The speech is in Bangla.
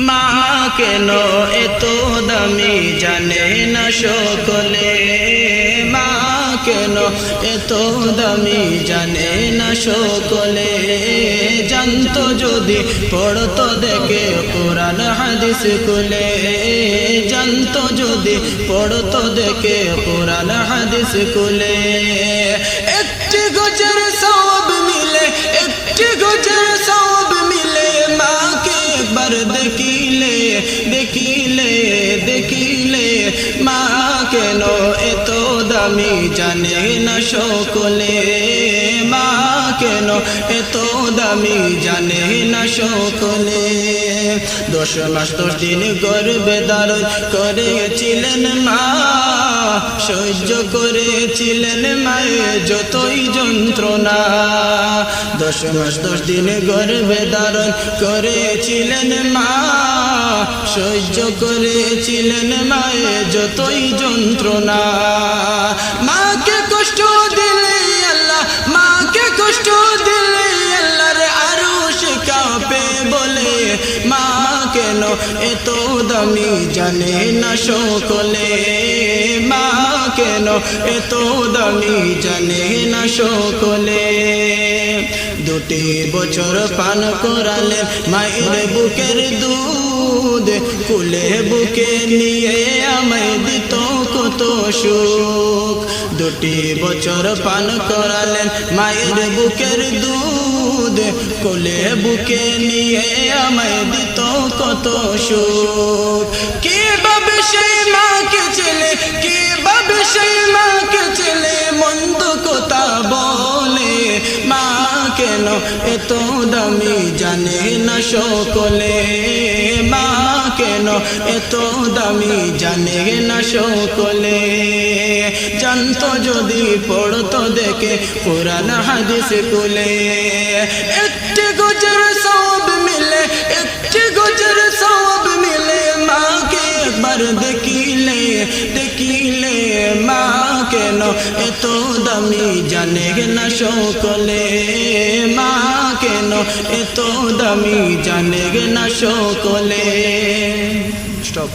মা কেন এত দামি জানে না সকলে, মা কেন এত দামি জানে না সকলে। জানতো যদি পড়তো দেখে কোরআন হাদিস খুলে, জানতো যদি পড়তো দেখে কোরআন হাদিস খুলে। একটি গজের সওয়াব মিলে, একটি গজের সওয়াব মিলে, মাকে একবার দেখিলে দেখিলে দেখিলে। মা কেন এত দামি জানে না সকলে, মা কেন এত দামি জানে না সকলে। 10 মাস 10 দিন গর্ভে ধারণ করেছিলেন মা, সহ্য করেছিলেন মায়ের যতই যন্ত্রণা। 10 মাস 10 দিন গর্ভে ধারণ করেছিলেন মা, সহ্য করেছিলেন মায়ের যতই যন্ত্রণা। মাকে কষ্ট দিলে আল্লাহ, মাকে কষ্ট দিলে আল্লাহর আরশ কাঁপে বলে। মা কেন এত দামি জানে না সকলে, মা কেন এত দামি জানে না সকলে। 2 বছর পান করালেন মায়ের বুকের দুধ, কুলে বুকে নিয়ে আমায় দিত কত সুখ। 2 বছর পান করালেন মায়ের বুকের দুধ, কোলে বুকে নিয়ে আমায় দিত কত সুখ। কিভাবে সেই মাকে ছেলে, কিভাবে সেই মাকে ছেলে মন্দ কথা বলে। মা কেন এত দামি জানে না সকলে, মা কেন এত দামি জানে না সকলে। জানতো যদি পড়তো দেখে কোরআন হাদিস খুলে। একটি গজের সওয়াব মিলে, একটি গজের সওয়াব মিলে, মাকে একবার দেখিলে দেখিলে। মা কেন এত দামি জানে না সকলে, মা কেন এত দামি জানে না সকলে। স্টপ।